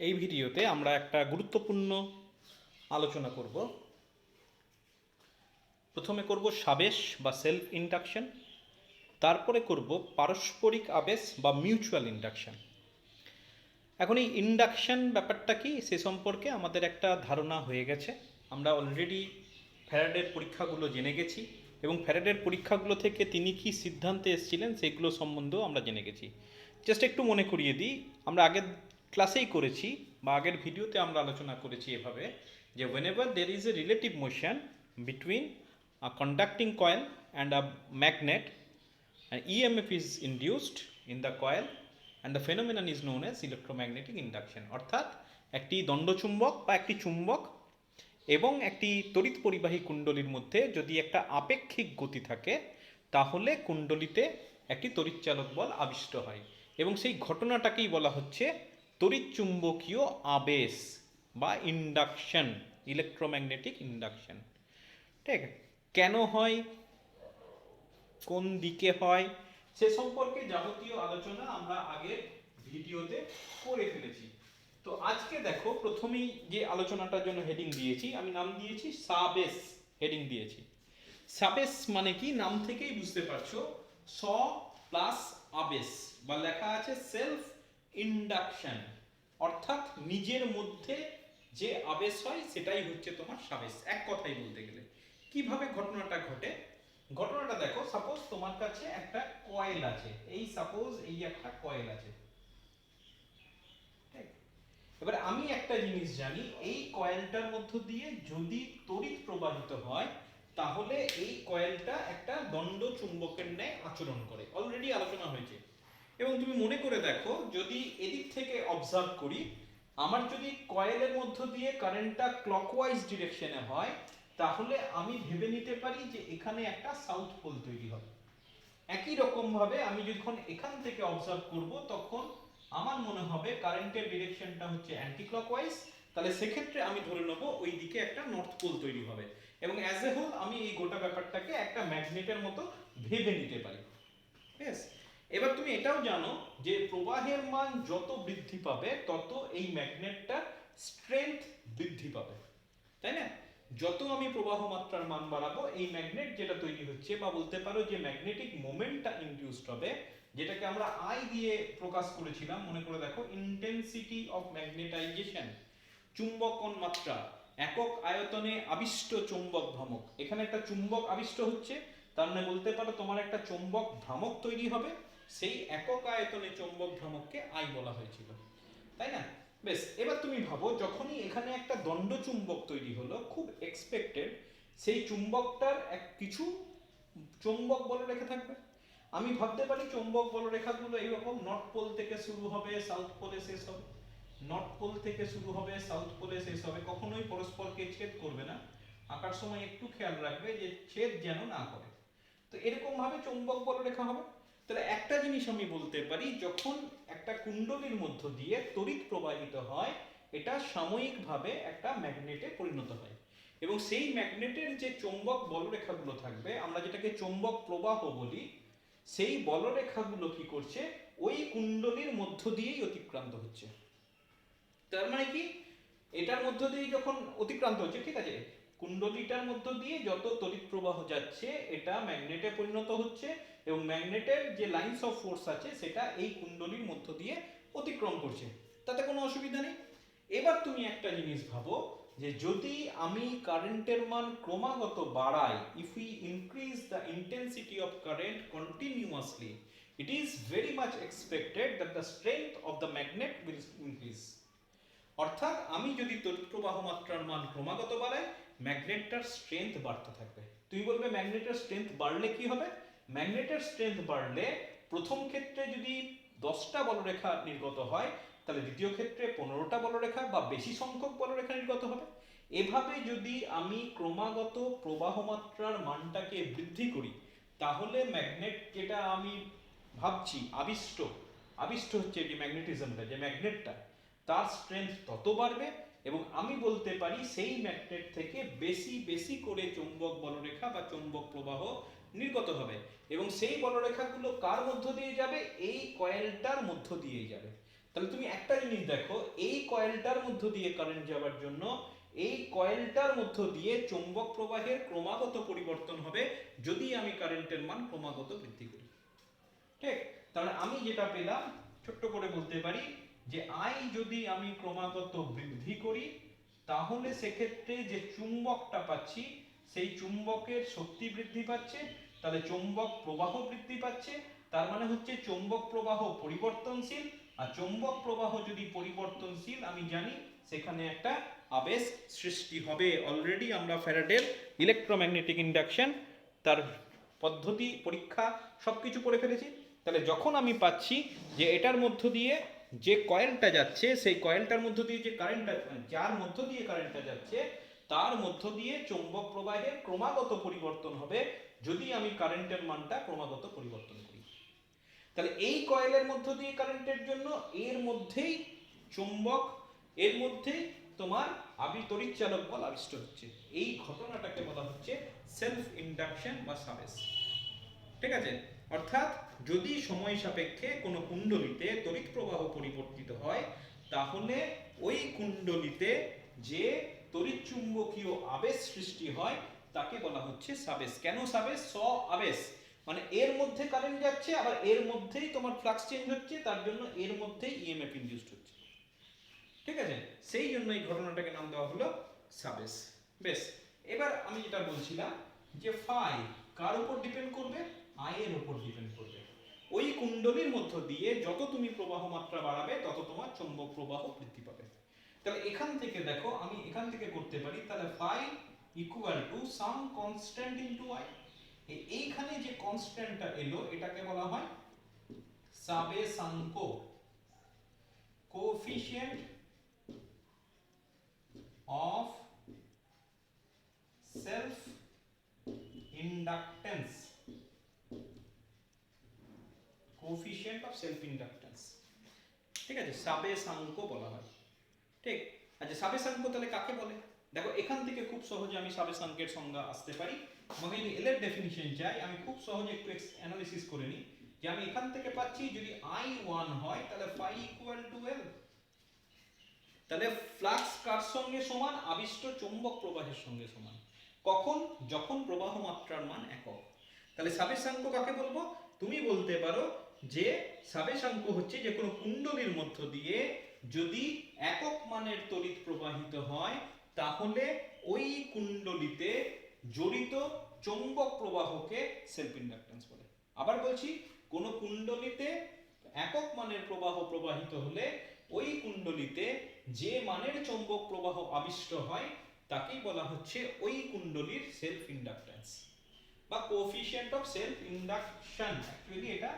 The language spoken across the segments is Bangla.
এই ভিডিওতে আমরা একটা গুরুত্বপূর্ণ আলোচনা করব। প্রথমে করব সাবেশ বা সেলফ ইন্ডাকশন, তারপরে করব পারস্পরিক আবেশ বা মিউচুয়াল ইন্ডাকশন। এখন এই ইন্ডাকশন ব্যাপারটা কি সে সম্পর্কে আমাদের একটা ধারণা হয়ে গেছে। আমরা অলরেডি ফ্যারাডের পরীক্ষাগুলো জেনে গেছি এবং ফ্যারাডের পরীক্ষাগুলো থেকে তিনি কি সিদ্ধান্তে এসেছিলেন সেগুলো সম্বন্ধেও আমরা জেনে গেছি। জাস্ট একটু মনে করিয়ে দিই, আমরা আগের ক্লাসেই করেছি বা আগের ভিডিওতে আমরা আলোচনা করেছি এভাবে যে whenever there is a relative motion between a conducting coil and a magnet, an EMF is induced in the coil and the phenomenon is known as electromagnetic induction। অর্থাৎ একটি দণ্ডচুম্বক বা একটি চুম্বক এবং একটি তড়িৎ পরিবাহী কুণ্ডলীর মধ্যে যদি একটা আপেক্ষিক গতি থাকে তাহলে কুণ্ডলীতে একটি তড়িৎচালক বল আবিষ্ট হয় এবং সেই ঘটনাটাকেই বলা হচ্ছে তড়িৎ চুম্বকীয় আবেশ বা ইন্ডাকশন, ইলেকট্রোম্যাগনেটিক ইন্ডাকশন। ঠিক কেন হয়, কোন দিকে হয়, সে সম্পর্কে যাবতীয় আলোচনা আমরা আগের ভিডিওতে করে ফেলেছি। তো আজকে দেখো প্রথমেই যে আলোচনাটার জন্য হেডিং দিয়েছি, আমি নাম দিয়েছি সাবেশ, হেডিং দিয়েছি সাবেশ। মানে কি, নাম থেকেই বুঝতে পারছো, স প্লাস আবেশ বা লেখা আছে সেলফ ইন্ডাকশন, অর্থাৎ নিজের মধ্যে যে আবেশ হয় সেটাই হচ্ছে তোমার সাবেশ। এক কথাই বলতে গেলে কিভাবে ঘটনাটা ঘটে, ঘটনাটা দেখো। সাপোজ তোমার কাছে একটা কয়েল আছে, এই সাপোজ এই একটা কয়েল আছে। এবার আমি একটা জিনিস জানি, এই কয়েলটার মধ্য দিয়ে যদি তড়িৎ প্রবাহিত হয় তাহলে এই কয়েলটা একটা দণ্ড চুম্বকের ন্যায় আচরণ করে, অলরেডি আলোচনা হয়েছে। এবং তুমি মনে করে দেখো, যদি এদিক থেকে অবজার্ভ করি, আমার যদি কয়েলের মধ্য দিয়ে কারেন্টটা ক্লকওয়াইজ ডিরেকশনে হয় তাহলে আমি ভেবে নিতে পারি যে এখানে একটা সাউথ পোল তৈরি হবে। একই রকম ভাবে আমি যখন এখান থেকে অবজার্ভ করব তখন আমার মনে হবে কারেন্টের ডিরেকশনটা হচ্ছে অ্যান্টি ক্লকওয়াইজ, তাহলে সেক্ষেত্রে আমি ধরে নেব ওই দিকে একটা নর্থ পোল তৈরি হবে এবং অ্যাজ এ হোল আমি এই গোটা ব্যাপারটাকে একটা ম্যাগনেটের মতো ভেবে নিতে পারি। বেশ, এবার তুমি এটাও জানো যে প্রবাহের মান যত বৃদ্ধি পাবে তত এই ম্যাগনেটটার স্ট্রেংথ বৃদ্ধি পাবে, তাই না? যত আমি প্রবাহ মাত্রার মান বাড়াবো এই ম্যাগনেট যেটা তৈরি হচ্ছে বা বলতে পারো যে ম্যাগনেটিক মোমেন্টটা ইনডিউসড হবে, যেটাকে আমরা আই দিয়ে প্রকাশ করেছিলাম, মনে করে দেখো, ইন্টেন্সিটি অফ ম্যাগনেটাইজেশন, চুম্বকন মাত্রা একক আয়তনে আবিষ্ট চৌম্বক ভ্রামক। এখানে একটা চুম্বক আবিষ্ট হচ্ছে, তার মানে বলতে পারো তোমার একটা চৌম্বক ভ্রামক তৈরি হবে, সেই একক আয়তনে চৌম্বক ভ্রামককে আই বলা হয়েছিল, তাই না? বেশ, এবার তুমি ভাবো যখনই এখানে একটা দণ্ড চুম্বক তৈরি হলো, খুব এক্সপেক্টেড সেই চুম্বকটার এক কিছু চৌম্বক বলরেখা থাকবে। আমি ভাবতে পারি চৌম্বক বলরেখাগুলো এইরকম, নর্থ পোল থেকে শুরু হবে সাউথ পোলে শেষ হবে, নর্থ পোল থেকে শুরু হবে সাউথ পোলে শেষ হবে, কখনোই পরস্পরকে ছেদ করবে না। আঁকার সময় একটু খেয়াল রাখবে যে ছেদ যেন না করে। তো এরকম ভাবে চৌম্বক বলরেখা হবে। তাহলে একটা জিনিস আমি বলতে পারি, যখন একটা কুণ্ডলীর মধ্য দিয়ে তড়িৎ প্রবাহিত হয় এটা সাময়িকভাবে একটা ম্যাগনেটে পরিণত হয় এবং সেই ম্যাগনেটের যে চৌম্বক বলরেখাগুলো থাকবে, আমরা যেটাকে চৌম্বক প্রবাহ বলি, সেই বলরেখাগুলো কি করছে, ওই কুণ্ডলীর মধ্য দিয়েই অতিক্রান্ত হচ্ছে। তার মানে কি, এটার মধ্য দিয়ে যখন অতিক্রান্ত হচ্ছে, ঠিক আছে, কুণ্ডলীটার মধ্য দিয়ে যত তড়িৎ প্রবাহ যাচ্ছে এটা ম্যাগনেটে পরিণত হচ্ছে এবং ম্যাগনেটের যে লাইনস অফ ফোর্স আছে সেটা এই কুণ্ডলীর মধ্য দিয়ে অতিক্রম করছে, তাতে কোনো অসুবিধা নেই। এবার তুমি একটা জিনিস ভাবো যে যদি আমি কারেন্টের মান ক্রমাগত বাড়াই, if we increase the intensity of current continuously, it is very much expected that the strength of the magnet will increase। অর্থাৎ আমি যদি তড়িৎ প্রবাহ মাত্রার মান ক্রমাগত বাড়াই, ম্যাগনেটটার স্ট্রেংথ বাড়তে থাকবে। তুমি বলবে ম্যাগনেটের স্ট্রেংথ বাড়লে কি হবে? ম্যাগনেটের স্ট্রেংথ বাড়লে প্রথম ক্ষেত্রে যদি 10টা বলরেখা নির্গত হয় তাহলে দ্বিতীয় ক্ষেত্রে 15টা বলরেখা বা বেশি সংখ্যক বলরেখা নির্গত হবে। এভাবে যদি আমি ক্রমাগত প্রবাহ মাত্রার মানটাকে বৃদ্ধি করি তাহলে ম্যাগনেট যেটা আমি ভাবছি আবিষ্ট, আবিষ্ট হচ্ছে যে ম্যাগনেটিজমটা, যে ম্যাগনেটটা, তার স্ট্রেংথ তত বাড়বে এবং আমি বলতে পারি সেই ম্যাগনেট থেকে বেশি বেশি করে চৌম্বক বলরেখা বা চৌম্বক প্রবাহ নির্গত হবে এবং সেই বলরেখাগুলো কার মধ্য দিয়ে যাবে? এই কয়েলটার মধ্য দিয়েই যাবে। তাহলে তুমি একটা জিনিস দেখো, এই কয়েলটার মধ্য দিয়ে কারেন্ট যাওয়ার জন্য এই কয়েলটার মধ্য দিয়ে চৌম্বক প্রবাহের ক্রমাগত পরিবর্তন হবে যদি আমি কারেন্টের মান ক্রমাগত বৃদ্ধি করি। ঠিক, তাহলে আমি যেটা পেলাম ছোট্ট করে বলতে পারি যে আই যদি আমি ক্রমাগত বৃদ্ধি করি তাহলে সেক্ষেত্রে যে চুম্বকটা পাচ্ছি সেই চুম্বকের শক্তি বৃদ্ধি পাচ্ছে, তাহলে চৌম্বক প্রবাহ বৃদ্ধি পাচ্ছে, তার মানে হচ্ছে চৌম্বক প্রবাহ পরিবর্তনশীল, আর চৌম্বক প্রবাহ যদি পরিবর্তনশীল আমি জানি সেখানে একটা আবেশ সৃষ্টি হবে। অলরেডি আমরা ফ্যারাডের ইলেকট্রোম্যাগনেটিক ইন্ডাকশন তার পদ্ধতি পরীক্ষা সবকিছু করে ফেলেছি। তাহলে যখন আমি পাচ্ছি যে এটার মধ্য দিয়ে যে কয়েলটা যাচ্ছে সেই কয়েলটার মধ্য দিয়ে যে কারেন্টটা, যার মধ্য দিয়ে কারেন্টটা যাচ্ছে তার মধ্য দিয়ে চৌম্বক প্রবাহের ক্রমাগত পরিবর্তন হবে যদি আমি কারেন্টের মানটা ক্রমাগত পরিবর্তন করি। তাহলে এই কয়েলের মধ্য দিয়ে কারেন্টের জন্য এর মধ্যেই চুম্বক, এর মধ্যেই তোমার তড়িৎচালক বল আবিষ্ট হচ্ছে। এই ঘটনাটাকে বলা হচ্ছে সেলফ ইন্ডাকশন বা সাবেস। ঠিক আছে, অর্থাৎ যদি সময় সাপেক্ষে কোনো কুণ্ডলিতে তড়িৎ প্রবাহ পরিবর্তিত হয় তাহলে ওই কুণ্ডলিতে যে তড়িৎ চুম্বকীয় আবেশ সৃষ্টি হয় তাকে বলা হচ্ছে সাবেস। কেন সাবেস? স্ব আবেশ, মানে এর মধ্যে কারেন্ট যাচ্ছে আবার এর মধ্যেই তোমার ফ্লাক্স চেঞ্জ হচ্ছে, তার জন্য এর মধ্যেই ইএমএফ ইনডিউসড হচ্ছে। ঠিক আছে, সেই জন্য এই ঘটনাটাকে নাম দেওয়া হলো সাবেস। বেশ, এবার আমি যেটা বলছিলাম যে ফাই কার উপর ডিপেন্ড করবে? আই এর উপর ডিপেন্ড করবে। ওই কুণ্ডলীর মধ্য দিয়ে যত তুমি প্রবাহ মাত্রা বাড়াবে তত তোমার চৌম্বক প্রবাহ বৃদ্ধি পাবে। তাহলে এখান থেকে দেখো আমি এখান থেকে করতে পারি, তাহলে phi equal to some constant into I. এইখানে যে কনস্ট্যান্টটা এলো এটাকে বলা হয় সাবেসাঙ্ক, coefficient of self inductance, coefficient of self inductance. ঠিক আছে, সাবেসাঙ্ক বলা হয়। ঠিক, আচ্ছা সাবেসাঙ্ক তাহলে কাকে বলে? দেখো এখান থেকে খুব সহজে আমি সাবেসাঙ্কের সংজ্ঞা আসতে পারি। আমাকে যদি এল এর ডেফিনিশন চাই আমি খুব সহজে একটু অ্যানালিসিস করে নিই যে আমি এখান থেকে পাচ্ছি যদি I1 হয় তাহলে ফাই ইকুয়াল টু এল। তাহলে ফ্লাক্স কার সঙ্গে সমান? আবিষ্ট চৌম্বক প্রবাহের সঙ্গে সমান। কখন? যখন প্রবাহ মাত্রার মান একক। তাহলে সাবেসাঙ্ক কাকে বলবো? তুমি বলতে পারো যে সাবেসাঙ্ক হচ্ছে যে কোনো কুণ্ডলীর মধ্য দিয়ে যদি একক মানের তড়িৎ প্রবাহিত হয় তাহলে ওই কুণ্ডলীতে জড়িত চৌম্বক প্রবাহকে সেলফ ইন্ডাকটেন্স বলে। আবার বলছি, কোন কুণ্ডলীতে একক মানের প্রবাহ প্রবাহিত হলে ওই কুণ্ডলীতে যে মানের চৌম্বক প্রবাহ আবিষ্ট হয় তাকেই বলা হচ্ছে ওই কুণ্ডলীর সেলফ ইন্ডাকটেন্স বা coefficient of self induction. Actually এটা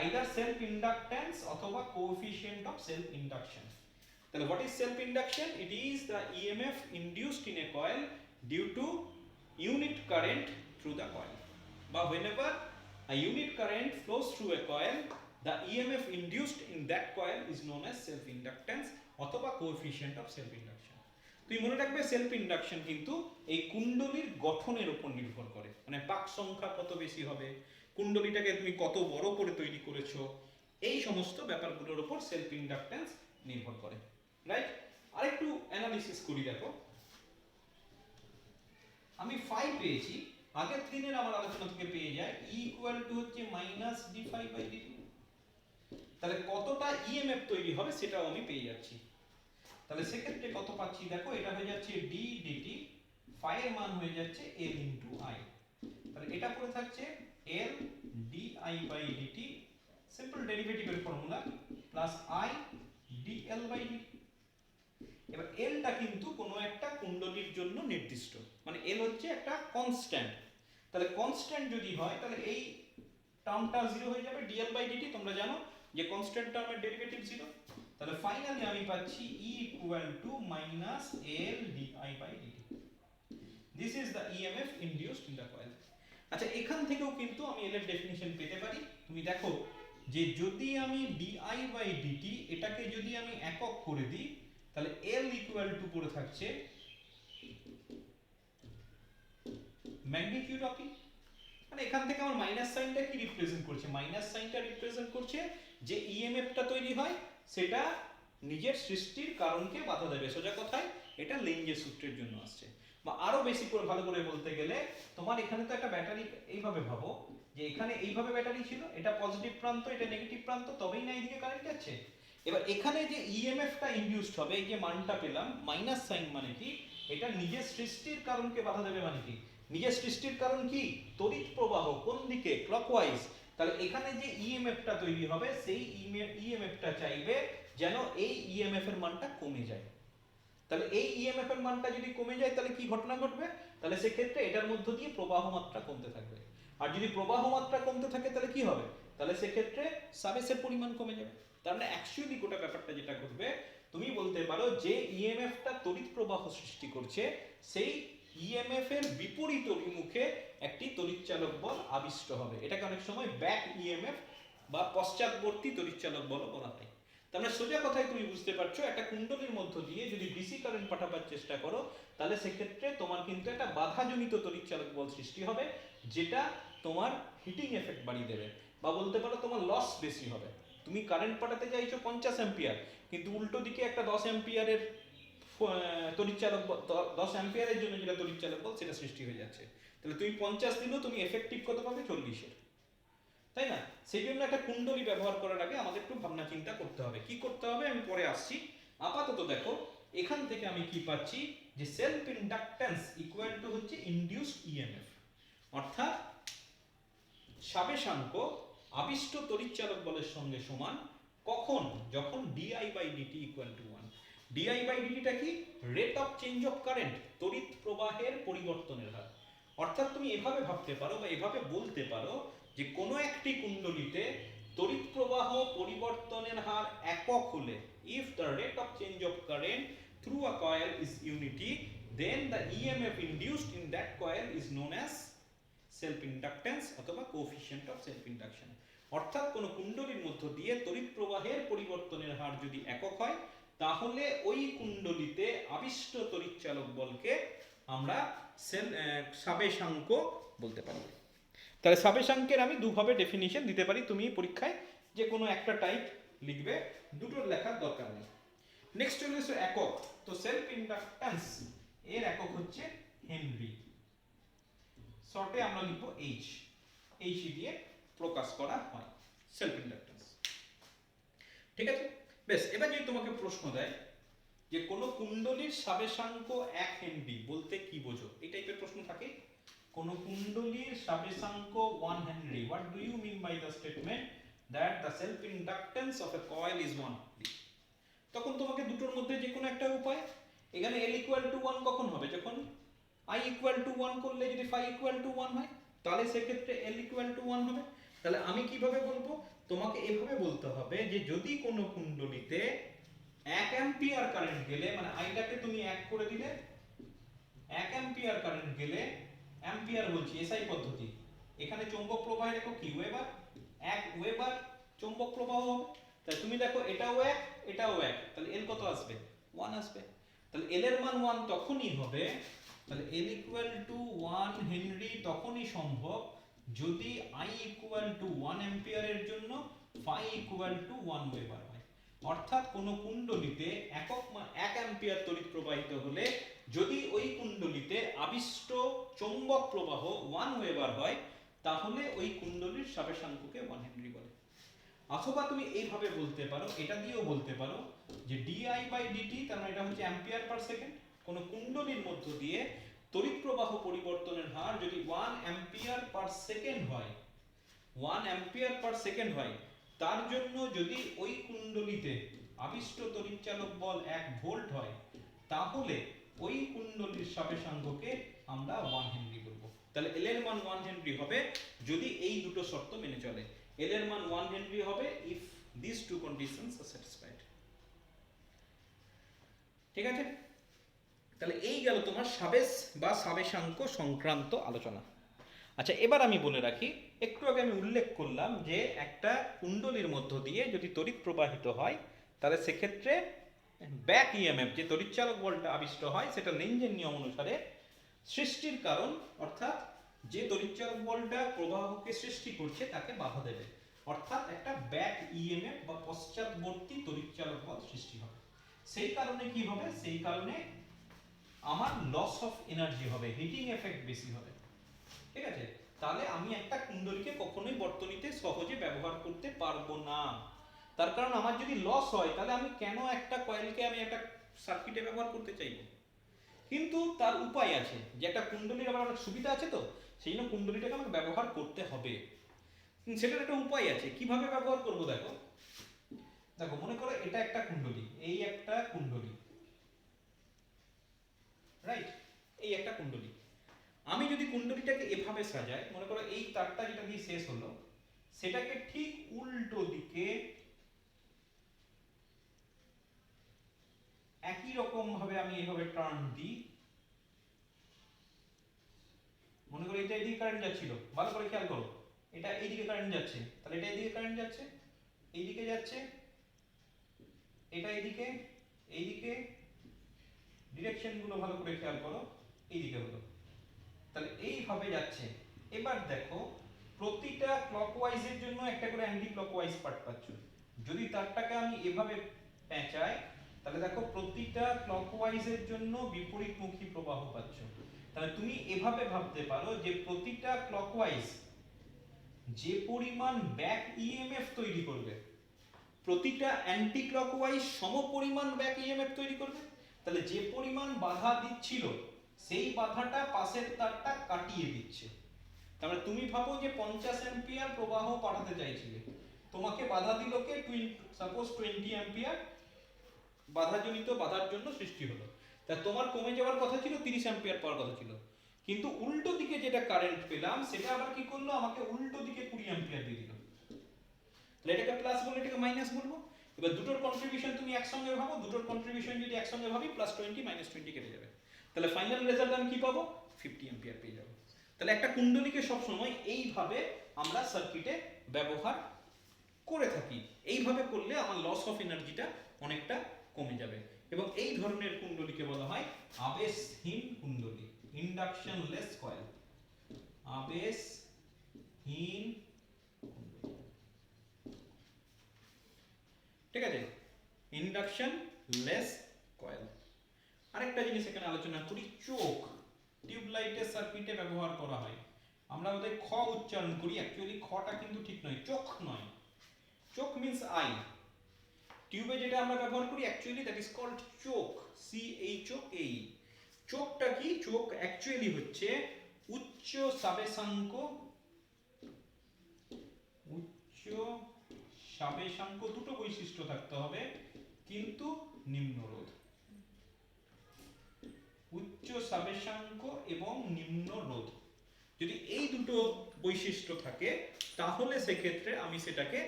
আইদার সেলফ ইন্ডাকটেন্স অথবা কোএফিশিয়েন্ট অফ সেলফ ইন্ডাকশন। তাহলে what is self induction? It is the EMF induced in a coil due to unit current through the coil, বা whenever a unit current flows through a coil the EMF induced in that coil is known as self inductance অথবা coefficient of self induction। তুমি মনে রাখবে সেলফ ইন্ডাকশন কিন্তু এই কুণ্ডলীর গঠনের উপর নির্ভর করে, মানে পাক সংখ্যা কত বেশি হবে, কুণ্ডলীটাকে তুমি কত বড় করে তৈরি করেছো, এই সমস্ত ব্যাপারগুলোর উপর সেলফ ইন্ডাকটেন্স নির্ভর করে। রাইট, আরেকটু অ্যানালিসিস করি। দেখো আমি ফাই পেয়েছি, আগের দিনের আমার আলোচনা থেকে পেয়ে যায় E ইকুয়াল টু হচ্ছে minus D phi by DT. তাহলে কতটা ইএমএফ তৈরি হবে সেটাও আমি পেয়ে যাচ্ছি। তাহলে সেক্ষেত্রে কত পাচ্ছি দেখো, এটা হয়ে যাচ্ছে ডি ডিটি, ফাই এর মান হয়ে যাচ্ছে এল ইনটু আই। তাহলে এটা পড়ে থাকছে L D I by DT, simple ডেরিভেটিভের formula, plus I D L by DT. এবার এলটা কিন্তু কোনো একটা কুণ্ডলীর জন্য নির্দিষ্ট, মানে এল হচ্ছে একটা কনস্ট্যান্ট। তাহলে কনস্ট্যান্ট যদি হয় তাহলে এই টার্মটা জিরো হয়ে যাবে, ডিএল বাই ডিটি তোমরা জানো যে কনস্ট্যান্ট টার্মের ডেরিভেটিভ জিরো। তাহলে ফাইনালি আমি পাচ্ছি E equal to minus L DI by DT. This is the EMF induced in the coil. আচ্ছা এখান থেকেও কিন্তু আমি এল এর ডেফিনিশন পেতে পারি। তুমি দেখো যে যদি আমি ডিআই বাই ডিটি এটাকে যদি আমি একক করে দিই তাহলে L ইকুয়াল টু পড়ে থাকছে ম্যাগনিটিউড অফ E। মানে এখান থেকে আমার মাইনাস সাইনটা কি রিপ্রেজেন্ট করছে? মাইনাস সাইনটা রিপ্রেজেন্ট করছে যে ইএমএফটা তৈরি হয় সেটা নিজের সৃষ্টির কারণকে বাধা দেবে। সোজা কথায় এটা লেঞ্জের সূত্রের জন্য আসছে। বা আরো বেশি করে ভালো করে বলতে গেলে, তোমার এখানে তো একটা ব্যাটারি, এইভাবে ভাবো যে এখানে এইভাবে ব্যাটারি ছিল, এটা পজিটিভ প্রান্ত, এটা নেগেটিভ প্রান্ত, তবেই না এইদিকে কারেন্ট যাচ্ছে। এবার এখানে যে ইএমএফটা ইনডিউসড হবে, এই যে মানটা পেলাম মাইনাস সাইন, মানে কি এটা নিজের সৃষ্টির কারণকে বাধা দেবে। মানে কি নিজের সৃষ্টির কারণ কি? তড়িৎ প্রবাহ কোন দিকে? ক্লকওয়াইজ। তাহলে এখানে যে ইএমএফটা তৈরি হবে, সেই ইএমএফটা চাইবে যেন এই ইএমএফ এর মানটা কমে যায়। তাহলে এই ইএমএফ এর মানটা যদি কমে যায় তাহলে কি ঘটনা ঘটবে? তাহলে সেক্ষেত্রে এটার মধ্য দিয়ে প্রবাহ মাত্রা কমতে থাকবে। আর যদি প্রবাহ মাত্রা কমতে থাকে তাহলে কি হবে? তাহলে সেক্ষেত্রে সাবেসের পরিমাণ কমে যাবে। তার মানে অ্যাকচুয়ালি গোটা ব্যাপারটা যেটা ঘটবে, তুমি বলতে পারো যে ইএমএফটা তড়িৎ প্রবাহ সৃষ্টি করছে, সেই ইএমএফ এর বিপরীত অভিমুখে একটি তড়িৎচালক বল আবিষ্ট হবে। এটাকে অনেক সময় ব্যাক ইএমএফ বা পশ্চাৎবর্তী তড়িৎচালক বল বলা হয়। তার মানে সোজা কথায় তুমি বুঝতে পারছো, একটা কুণ্ডলীর মধ্য দিয়ে যদি ডিসি কারেন্ট পাঠাবার চেষ্টা করো, তাহলে সেক্ষেত্রে তোমার কিন্তু একটা বাধাজনিত তড়িৎচালক বল সৃষ্টি হবে, যেটা তোমার হিটিং এফেক্ট বাড়িয়ে দেবে। বা বলতে পারো তোমার লস বেশি হবে। তুমি কারেন্ট পাঠাতে চাইছো 50 অ্যাম্পিয়ার, কিন্তু উল্টো দিকে একটা 10 অ্যাম্পিয়ারের তড়িৎচালক, 10 অ্যাম্পিয়ারের জন্য যেটা তড়িৎচালক বল সেটা সৃষ্টি হয়ে যাচ্ছে। তাহলে তুমি 50 দিলেও তুমি এফেক্টিভ কত পাবে? 40-এর। তাই না? সেই জন্য একটা কুণ্ডলী ব্যবহার করার আগে আমাদের একটু ভাবনা চিন্তা করতে হবে। কি করতে হবে আমি পরে আসছি। আপাতত দেখো এখান থেকে আমি কি পাচ্ছি, যে সেলফ ইন্ডাকট্যান্স ইকুয়াল টু হচ্ছে ইনডিউসড ইএমএফ, অর্থাৎ সাবেশাঙ্ক আবিষ্ট তড়িৎচালক বলের সঙ্গে সমান। কখন? যখন DI by DT equal to 1। DI by ডিটিটা কি? Rate of change of current, তড়িৎ প্রবাহের পরিবর্তনের হার। অর্থাৎ তুমি এভাবে ভাবতে পারো বা এভাবে বলতে পারো যে কোনো একটি কুণ্ডলীতে তড়িৎ প্রবাহ পরিবর্তনের হার একক হলে, if the rate of change of current through a coil is unity, then the EMF induced in that coil is known as self inductance অথবা coefficient of self induction। অর্থাৎ কোনো কুণ্ডলীর মধ্য দিয়ে তড়িৎ প্রবাহের পরিবর্তনের হার যদি একক হয়, তাহলে ওই কুণ্ডলীতে আবিষ্ট তড়িৎচালক বলকে আমরা সাবেশাঙ্ক বলতে পারি। তাহলে সাবেশাঙ্কের আমি দুভাবে ডেফিনিশন দিতে পারি, তুমি পরীক্ষায় যে কোনো একটা টাইপ লিখবে, দুটোর লেখার দরকার নেই। নেক্সট হলো একক। তো সেলফ ইন্ডাকট্যান্স এর একক হচ্ছে হেনরি, শর্টে আমরা লিখব এইচ। এইচ দিয়ে প্রকাশ করা হয় সেলফ ইন্ডাকট্যান্স। ঠিক আছে, বেশ। এবার যদি তোমাকে প্রশ্ন দেয় যে কোন কুণ্ডলীর সাবেশাঙ্ক 1 হেনরি বলতে কি বোঝো, এই টাইপের প্রশ্ন থাকে। কোন কুণ্ডলীর সাবেশাঙ্ক 1 Henry, what do you mean by the statement that the self inductance of a coil is 1 Henry? তখন তোমাকে দুটোর মধ্যে যে কোনো একটা উপায়, এখানে L equal to 1 কখন হবে? যখন I equal to 1 করলে যদি phi equal to 1 হয়, তাহলে সেক্ষেত্রে L equal to 1 হবে। তাহলে আমি কিভাবে বলবো? তোমাকে এভাবে বলতে হবে যে যদি কোনো কুণ্ডলীতে 1 অ্যাম্পিয়ার কারেন্ট গেলে, মানে আইটাকে তুমি 1 করে দিলে, 1 অ্যাম্পিয়ার কারেন্ট গেলে, অ্যাম্পিয়ার বলছি এসআই পদ্ধতি, এখানে চৌম্বক প্রবাহের একক কি? ওয়েবার। 1 ওয়েবার চৌম্বক প্রবাহ হবে। তাহলে তুমি দেখো এটাও 1 এটাও 1, তাহলে L কত আসবে? 1 আসবে। তাহলে L এর মান 1 তখনই হবে, তাহলে L ইকুয়াল টু 1 হেনরি তখনই সম্ভব যদি I ইকুয়াল টু 1 অ্যাম্পিয়ারের জন্য phi ইকুয়াল টু 1 ওয়েবার হয়। অর্থাৎ কোন কুণ্ডলীতে 1 অ্যাম্পিয়ার তড়িৎ প্রবাহিত হলে যদি ওই কুণ্ডলীতে আবিষ্ট চৌম্বক প্রবাহ 1 ওয়েবার হয়, তাহলে ওই কুণ্ডলীর সাবেশাঙ্ককে 1 হেনরি বলে। অথবা তুমি এইভাবে বলতে পারো, এটা দিয়েও বলতে পারো যে ডিআই বাই ডিটি, তার মানে এটা হচ্ছে অ্যাম্পিয়ার পার সেকেন্ড। কোন কুণ্ডলীর মধ্য দিয়ে তড়িৎ প্রবাহ পরিবর্তনের হার যদি 1 অ্যাম্পিয়ার পার সেকেন্ড হয়, 1 অ্যাম্পিয়ার পার সেকেন্ড হয়, তার জন্য যদি ওই কুণ্ডলীতে আবিষ্ট তড়িৎচালক বল 1 ভোল্ট হয়, তাহলে ওই কুণ্ডলীর সাবেশাঙ্ককে আমরা 1 হেনরি বলবো। তাহলে L এর মান 1 হেনরি হবে যদি এই দুটো শর্ত মেনে চলে। L এর মান 1 হেনরি হবে if these two conditions are satisfied। ঠিক আছে, তাহলে এই গেল তোমার সাবেশ বা সাবেশাঙ্ক সংক্রান্ত আলোচনা। আচ্ছা, এবার আমি বলে রাখি, একটু আগে আমি উল্লেখ করলাম যে একটা কুণ্ডলীর মধ্য দিয়ে যদি তড়িৎ প্রবাহিত হয়, তাহলে সেক্ষেত্রে ব্যাক ইএমএফ যে তড়িৎচালক বলটা আবিষ্ট হয়, সেটা লেঞ্জের নিয়ম অনুসারে সৃষ্টির কারণ, অর্থাৎ যে তড়িৎচালক বলটা প্রবাহকে সৃষ্টি করছে তাকে বাধা দেবে। অর্থাৎ একটা ব্যাক ইএমএফ বা পশ্চাৎবর্তী তড়িৎচালক বল সৃষ্টি হবে। সেই কারণে কি হবে, সেই কারণে আমার লস অফ এনার্জি হবে, হিটিং এফেক্ট বেশি হবে। ঠিক আছে, তাহলে আমি একটা কুণ্ডলীকে কখনোই বর্তনীতে সহজে ব্যবহার করতে পারবো না। তার কারণ আমার যদি লস হয় তাহলে আমি কেন একটা কয়েলকে আমি একটা সার্কিটে ব্যবহার করতে চাইবো। কিন্তু তার উপায় আছে, যে একটা কুণ্ডলীর আবার একটা সুবিধা আছে, তো সেই জন্য কুণ্ডলীটাকে আমাকে ব্যবহার করতে হবে। সেটার একটা উপায় আছে, কিভাবে ব্যবহার করব দেখো। দেখো মনে করো এটা একটা কুণ্ডলী, এই একটা কুণ্ডলী, রাইট, এই একটা কুণ্ডলী। আমি যদি কুণ্ডলীটাকে এভাবে সাজাই, মনে করো এই তারটা যেটা দিয়ে শেষ হলো সেটাকে ঠিক উল্টো দিকে একই রকম ভাবে আমি এইভাবে টার্ন দিই। মনে করো এটা এইদিকে কারেন্ট যাচ্ছিল, ভালো করে খেয়াল করো, এটা এইদিকে কারেন্ট যাচ্ছে, তাহলে এটা এইদিকে কারেন্ট যাচ্ছে, এইদিকে যাচ্ছে, এটা এইদিকে, এইদিকে, ডিরেকশন গুলো ভালো করে খেয়াল করো, এইদিকে হলো, তাহলে এইভাবে যাচ্ছে। এবার দেখো প্রতিটা ক্লকওয়াইজের জন্য একটা করে অ্যান্টি ক্লকওয়াইজ পার্ট পাচ্ছ। যদি তারটাকে আমি এভাবে পেঁচাই তাহলে দেখো প্রতিটা ক্লকওয়াইজের জন্য বিপরীতমুখী প্রবাহ পাচ্ছ। তাহলে তুমি এভাবে ভাবতে পারো যে প্রতিটা ক্লকওয়াইজ যে পরিমাণ ব্যাক ইএমএফ তৈরি করবে, প্রতিটা অ্যান্টি ক্লকওয়াইজ সমপরিমাণ ব্যাক ইএমএফ তৈরি করবে। তাহলে যে পরিমাণ বাধা দিচ্ছিল সেই বাধাটা পাশের তারটা কাটিয়ে দিচ্ছে। তাহলে তুমি ভাবো যে 50 অ্যাম্পিয়ার প্রবাহ পাঠাতে চাইছিলে, তোমাকে বাধা দিল কে, সাপোজ 20 অ্যাম্পিয়ার বাধাজনিত বাধার জন্য সৃষ্টি হলো। তা তোমার কমে যাওয়ার কথা ছিল 30 অ্যাম্পিয়ার পাওয়ার কথা ছিল, কিন্তু উল্টো দিকে যেটা কারেন্ট পেলাম সেটা আবার কি করলো, আমাকে উল্টো দিকে 20 অ্যাম্পিয়ার দিয়ে দিল। তাহলে এটাকে প্লাস বলবো, এটাকে মাইনাস বলবো। এবার দুটোর কন্ট্রিবিউশন তুমি একসঙ্গে ভাবো, দুটোর কন্ট্রিবিউশন যদি একসঙ্গে ভাবি +20 -20 কেটে যাবে, তাহলে ফাইনাল রেজাল্ট আমি কি পাবো, 50 অ্যাম্পিয়ার পেয়ে যাবো। তাহলে একটা কুণ্ডলীকে সবসময় এইভাবে আমরা সার্কিটে ব্যবহার করে থাকি। এইভাবে করলে আমার লস অফ এনার্জিটা অনেকটা কমে যাবে। এবং এই ধরনের কুণ্ডলীকে বলা হয় আবেশহীন কুণ্ডলী, ইন্ডাকশনলেস কয়েল, আবেশহীন। ঠিক আছে, ইন্ডাকশন লেস কয়েল। আরেকটা জিনিস এখানে আলোচনা করি, চোখ টিউবলাইটের সার্কিটে ব্যবহার করা হয়। আমরা ওদের খ উচ্চারণ করি, অ্যাকচুয়ালি খটা কিন্তু ঠিক নয়, চোখ নয়, চোখ মিন্স আই। টিউবে যেটা আমরা ব্যবহার করি অ্যাকচুয়ালি দ্যাট ইজ কল্ড চোখ, সি এইচ ও কে ই। চোখটা কি, চোখ অ্যাকচুয়ালি হচ্ছে উচ্চ সাবেশাঙ্ক, উচ্চ সাবেশাঙ্ক দুটো বৈশিষ্ট্য থাকতে হবে, কিন্তু নিম্ন রোধ, উচ্চ সাবেশাঙ্ক এবং নিম্ন রোধ। যদি এই দুটো বৈশিষ্ট্য থাকে তাহলে সেক্ষেত্রে আমি সেটাকে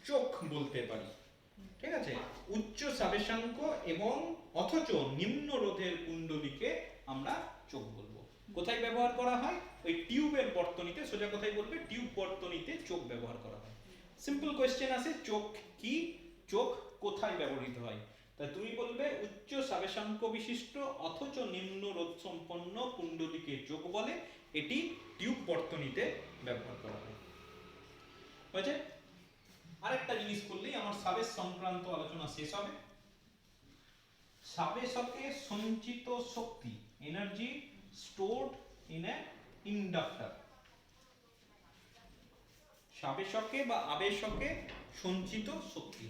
চোখ বলতে পারি। ঠিক আছে, উচ্চ সাবেশাঙ্ক এবং অথচ নিম্ন রোধের কুণ্ডলীকে আমরা চোখ বলবো। কোথায় ব্যবহার করা হয়, ওই টিউবের বর্তনীতে, সোজা কথাই বলবে টিউব বর্তনীতে চোখ ব্যবহার করা হয়। সিম্পল কোশ্চেন আছে, চোখ কি, চোখ কোথায় ব্যবহৃত হয়, তাই তুমি বলবে উচ্চ সাবেশাঙ্ক বিশিষ্ট অথচ নিম্ন রোধ সম্পন্ন কুণ্ডলীকে চোখ বলে, এটি টিউব বর্তনীতে ব্যবহার করা হয়। বুঝেছে? আরেকটা জিনিস করলেই আমার সাবেশ সংক্রান্ত আলোচনা শেষ হবে। সাবেশকে সঞ্চিত শক্তি, energy stored in a inductor. সাবেশকে বা আবেশকে সঞ্চিত শক্তি,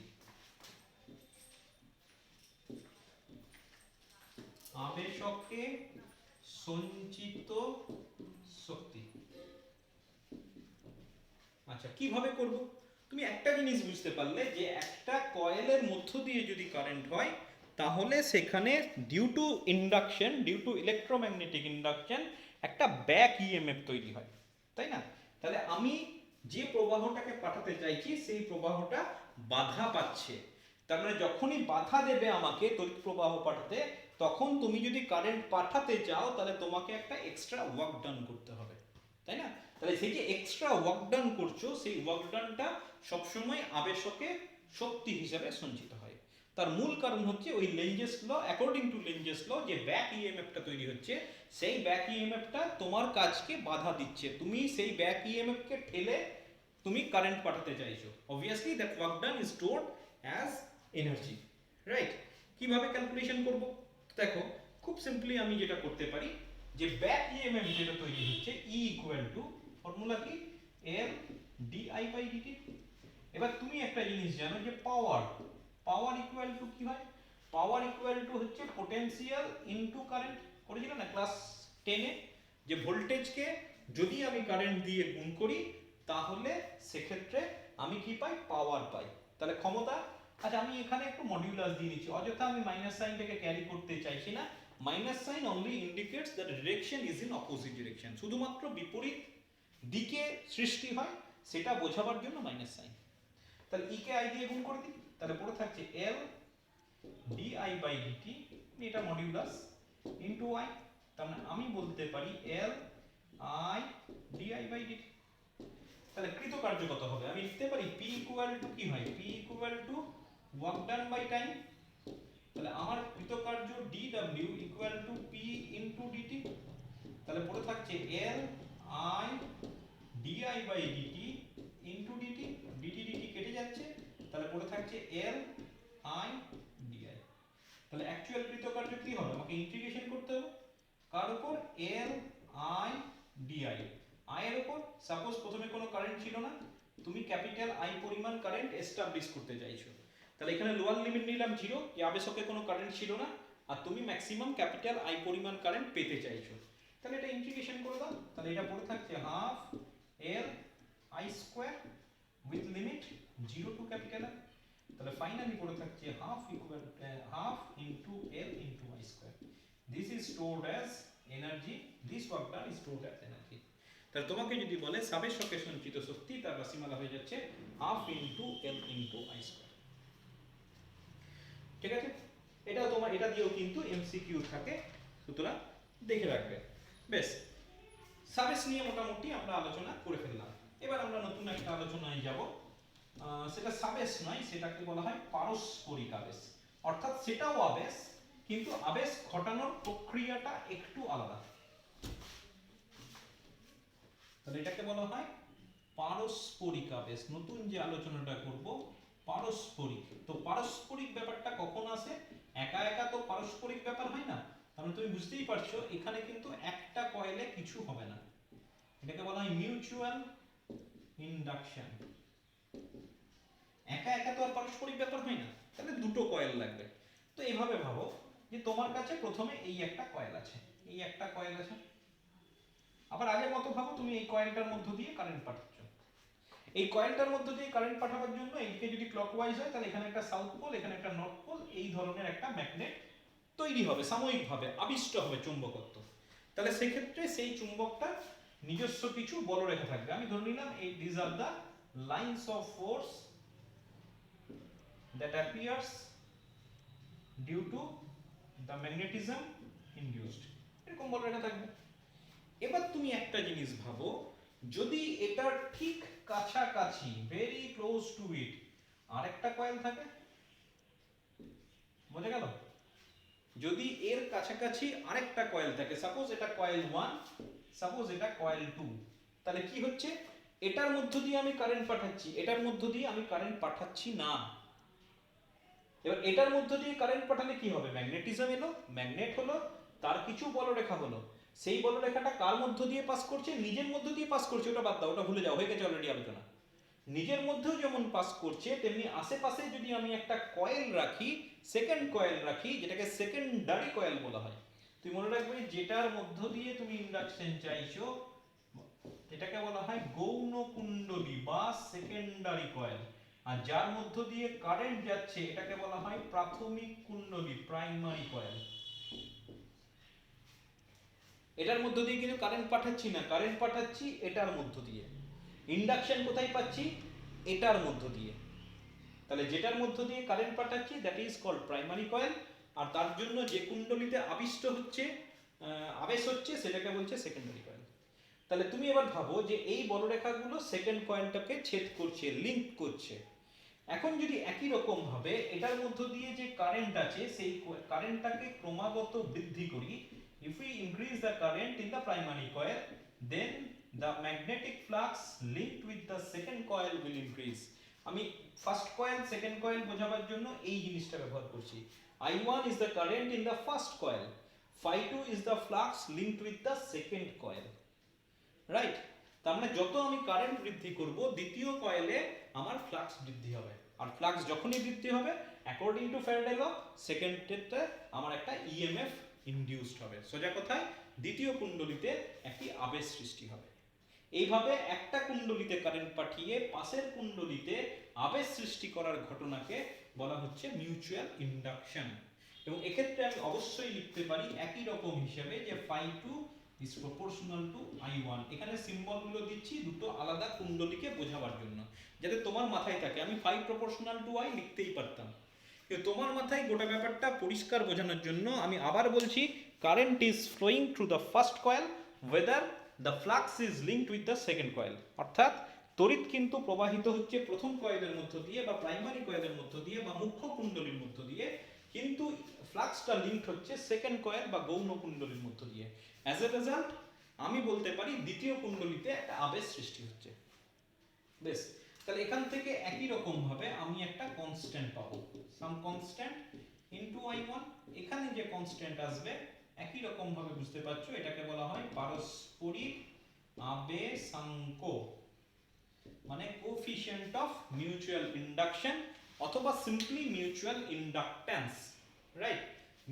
আবেশকে সঞ্চিত শক্তি। আচ্ছা, কিভাবে করব? তুমি একটা জিনিস বুঝতে পারলে যে একটা কয়েলের মধ্য দিয়ে যদি কারেন্ট হয় তাহলে সেখানে due to induction, due to electromagnetic induction একটা ব্যাক ইএমএফ তৈরি হয়, তাই না? তাহলে আমি যে প্রবাহটাকে পাঠাতে চাইছি সেই প্রবাহটা বাধা পাচ্ছে। তার মানে যখনই বাধা দেবে আমাকে তড়িৎ প্রবাহ পাঠাতে, তখন তুমি যদি কারেন্ট পাঠাতে চাও তাহলে তোমাকে একটা এক্সট্রা ওয়ার্ক ডান করতে হবে, তাই না? তাহলে সেই যে এক্সট্রা ওয়ার্ক ডান করছো সেই ওয়ার্ক ডানটা সবসময় আবেশকে শক্তি হিসাবে সঞ্চিত হয়। তার মূল কারণ হচ্ছে ওই লেঞ্জেস ল, অ্যাকর্ডিং টু লেঞ্জেস ল যে ব্যাক ইএমএফটা তৈরি হচ্ছে, সেই ব্যাক ইএমএফটা তোমার কাজকে বাধা দিচ্ছে। তুমি সেই ব্যাক ইএমএফকে ঠেলে তুমি কারেন্ট পাঠাতে চাইছো, obviously that work done is stored as energy, right? কিভাবে ক্যালকুলেশন করব? দেখো খুব সিম্পলি আমি যেটা করতে পারি, যে ব্যাক ইএমএফ যেটা তৈরি হচ্ছে E ইকুয়াল টু ফর্মুলা কি L ডিআই বাই ডিটি। এবার তুমি একটা জিনিস জানো যে পাওয়ার, পাওয়ার ইকুয়াল টু কি হয়? পাওয়ার ইকুয়াল টু হচ্ছে পোটেনশিয়াল ইনটু কারেন্ট। করেছিল না ক্লাস 10 এ, যে ভোল্টেজকে যদি আমি কারেন্ট দিয়ে গুণ করি তাহলে সেক্ষেত্রে আমি কি পাই? পাওয়ার পাই। তাহলে ক্ষমতা, আচ্ছা আমি এখানে একটু মডিউলাস দিয়ে নিচ্ছি, অযথা আমি মাইনাস সাইনটাকে ক্যারি করতে চাইছি না। Minus sine only indicates that direction is in opposite direction, শুধুমাত্র বিপরীত দিকে সৃষ্টি হয় সেটা বোঝাবার জন্য মাইনাস সাইন। তাহলে ই কে আই দিয়ে গুণ করে দিই, তাহলে পড়ে থাকছে এল ডিআই বাই ডিটি, এটা মডিউলাস ইনটু আই। তার মানে আমি বলতে পারি L I DI by DT. তাহলে কৃতকার্য কত হবে? আমি লিখতে পারি পি ইকুয়াল টু কি হয়? P equal to work done by time. তাহলে আমার কৃতকার্য dw equal to P into DT. তাহলে পড়ে থাকছে L I DI by DT into DT, DT DT কেটে যাচ্ছে, তাহলে পড়ে থাকছে এল আই ডিআই। তাহলে অ্যাকচুয়াল কৃতকার্য কি হবে? আমাকে ইন্টিগ্রেশন করতে হবে কার উপর? এল আই ডিআই। আই এর উপর সাপোজ প্রথমে কোনো কারেন্ট ছিল না, তুমি ক্যাপিটাল আই পরিমাণ কারেন্ট এস্টাবলিশ করতে চাইছো, তাহলে এখানে লোয়ার লিমিট নিলাম 0, যে আবেশকে কোনো কারেন্ট ছিল না, আর তুমি ম্যাক্সিমাম ক্যাপিটাল আই পরিমাণ কারেন্ট পেতে চাইছো, তাহলে এটা ইন্টিগ্রেশন করে দাও। তাহলে এটা পড়ে থাকছে half L I square with limit 0 to capital I. তাহলে ফাইনালি পড়ে থাকছে half equal half into L into I square. This is stored as energy, this work done is stored as energy. তাহলে তোমাকে যদি বলে সাবেশকে সঞ্চিত শক্তি, তার রাশিমালা হয়ে যাচ্ছে half into L into I square. ঠিক আছে, এটা তোমার, এটা দিয়েও কিন্তু এমসিকিউ থাকে, সুতরাং দেখে রাখবে। বেশ, সাবেশ নিয়ে মোটামুটি আমরা আলোচনা করে ফেললাম। এবার আমরা নতুন একটা আলোচনায় যাব, সেটা সাবেশ নয়, সেটাকে বলা হয় পারস্পরিক আবেশ। অর্থাৎ সেটাও আবেশ, কিন্তু আবেশ ঘটানোর প্রক্রিয়াটা একটু আলাদা। তাহলে এটাকে বলা হয় পারস্পরিক আবেশ। নতুন যে আলোচনাটা করব পারস্পরিক। তো পারস্পরিক ব্যাপারটা কখন আসে? একা একা তো পারস্পরিক ব্যাপার হয় না, তাহলে তুমি বুঝতেই পারছো এখানে কিন্তু একটা কয়েলে কিছু হবে না, এটাকে বলা হয় মিউচুয়াল ইন্ডাকশন। একা একা তো আর পারস্পরিক ব্যাপার হয় না, তাহলে দুটো কয়েল লাগবে। তো এইভাবে ভাবো যে তোমার কাছে প্রথমে এই একটা কয়েল আছে, এই একটা কয়েল আছে, আবার আগের মতো ভাবো তুমি এই কয়েলটার মধ্য দিয়ে কারেন্ট পাঠাচ্ছ। এই কয়েলটার মধ্য দিয়ে কারেন্ট পাঠাবার জন্য এইদিকে যদি ক্লকওয়াইজ হয় তাহলে এখানে একটা সাউথ পোল, এখানে একটা নর্থ পোল, এই ধরনের একটা ম্যাগনেট তৈরি হবে, সাময়িকভাবে আবিষ্ট হবে চুম্বকত্ব। তাহলে সেক্ষেত্রে সেই চুম্বকটা নিজস্ব কিছু বলরেখা থাকবে। আমি ধরে নিলাম এই this are the lines of force that appears due to the magnetism induced, এরকম বলরেখা থাকবে। এবার তুমি একটা জিনিস ভাবো, যদি এটার ঠিক কাছাকাছি ভেরি ক্লোজ টু ইট আরেকটা কয়েল থাকে, বোঝা গেল? যদি এর কাছাকাছি আরেকটা কয়েল থাকে, সাপোজ এটা কয়েল 1, সাপোজ এটা কয়েল 2, তাহলে কি হচ্ছে? এটার মধ্য দিয়ে আমি কারেন্ট পাঠাচ্ছি, এটার মধ্য দিয়ে আমি কারেন্ট পাঠাচ্ছি না। এবার এটার মধ্য দিয়ে কারেন্ট পাঠালে কি হবে? ম্যাগনেটিজম এলো, ম্যাগনেট হলো, তার কিছু বলরেখা হলো, সেই বলরেখাটা কার মধ্য দিয়ে পাস করছে? নিজের মধ্য দিয়ে পাস করছে, ওটা বাদ দাও, ওটা ভুলে যাও, হয়ে গেছে অলরেডি আলোচনা। নিজের মধ্যেও যেমন পাস করছে তেমনি আশেপাশে যদি আমি একটা কয়েল রাখি, সেকেন্ড কয়েল রাখি, যেটাকে সেকেন্ডারি কয়েল বলা হয়। তুই মনে রাখবে যেটার মধ্য দিয়ে তুমি ইন্ডাকশন চাইছো এটাকে বলা হয় গৌণ কুণ্ডলী বা সেকেন্ডারি কয়েল, আর যার মধ্য দিয়ে কারেন্ট যাচ্ছে এটাকে বলা হয় প্রাথমিক কুণ্ডলী, প্রাইমারি কয়েল। এটার মধ্য দিয়ে কিন্তু কারেন্ট পাঠাচ্ছি না, কারেন্ট পাঠাচ্ছি এটার মধ্য দিয়ে। ইন্ডাকশন কোথায় পাচ্ছি? এটার মধ্য দিয়ে। তাহলে যেটার মধ্য দিয়ে কারেন্ট পাঠাচ্ছি that is called primary coil, আর তার জন্য যে কুণ্ডলীতে আবিষ্ট হচ্ছে, আবেশ হচ্ছে, সেটাকে বলছে সেকেন্ডারি কয়েল। তাহলে তুমি এবার ভাবো যে এই বলরেখাগুলো সেকেন্ড কয়েলটাকে ছেদ করছে, লিংক করছে। এখন যদি একই রকম ভাবে এটার মধ্য দিয়ে যে কারেন্ট আছে সেই কারেন্টটাকে ক্রমাগত বৃদ্ধি করি, if we increase the current in the primary coil then the magnetic flux linked with the second coil will increase. আমি ফার্স্ট কয়েল সেকেন্ড কয়েল বোঝাবার জন্য এই জিনিসটা ব্যবহার করছি। I1 is the current in the first coil, phi2 is the flux linked with the second coil, right? তার মানে যত আমি কারেন্ট বৃদ্ধি করব দ্বিতীয় কয়েলে আমার ফ্লাক্স বৃদ্ধি হবে, আর ফ্লাক্স যখনই বৃদ্ধি হবে অ্যাকর্ডিং টু ফ্যারাডে ল সেকেন্ডেরটা আমার একটা ইএমএফ ইনডিউসড হবে। সোজা কথায় দ্বিতীয় কুণ্ডলীতে একটি আবেশ সৃষ্টি হবে। এইভাবে একটা কুণ্ডলীতে কারেন্ট পাঠিয়ে পাশের কুণ্ডলীতে আবেশ সৃষ্টি করার ঘটনাকে বলা হচ্ছে মিউচুয়াল ইন্ডাকশন। এবং এক্ষেত্রে আমি অবশ্যই লিখতে পারি একই রকম হিসেবে যে phi2 is proportional to I1। এখানে সিম্বলগুলো দিচ্ছি দুটো আলাদা কুণ্ডলীকে বোঝাবার জন্য, যাতে তোমার মাথায় থাকে। আমি phi proportional to I লিখতেই পারতাম, কিন্তু তোমার মাথায় গোটা ব্যাপারটা পরিষ্কার বোঝানোর জন্য আমি আবার বলছি current is flowing through the first coil whether the flux is linked with the second coil। অর্থাৎ তড়িৎ কিন্তু প্রবাহিত হচ্ছে প্রথম কয়েলের মধ্য দিয়ে বা প্রাইমারি কয়েলের মধ্য দিয়ে বা মুখ্য কুণ্ডলীর মধ্য দিয়ে, কিন্তু ফ্লাক্সটা লিংক হচ্ছে সেকেন্ড কয়েল বা গৌণ কুণ্ডলীর মধ্য দিয়ে। অ্যাজ এ রেজাল্ট আমি বলতে পারি দ্বিতীয় কুণ্ডলীতে একটা আবেশ সৃষ্টি হচ্ছে। বেশ, তাহলে এখান থেকে একই রকম ভাবে আমি একটা কনস্ট্যান্ট পাবো, সাম কনস্ট্যান্ট ইনটু I1। এখানে যে কনস্ট্যান্ট আসবে একই রকম ভাবে বুঝতে পারছো এটাকে বলা হয় পারস্পরিক আবেশাঙ্ক, মানে কোএফিশিয়েন্ট অফ মিউচুয়াল ইন্ডাকশন অথবা simply mutual inductance, right?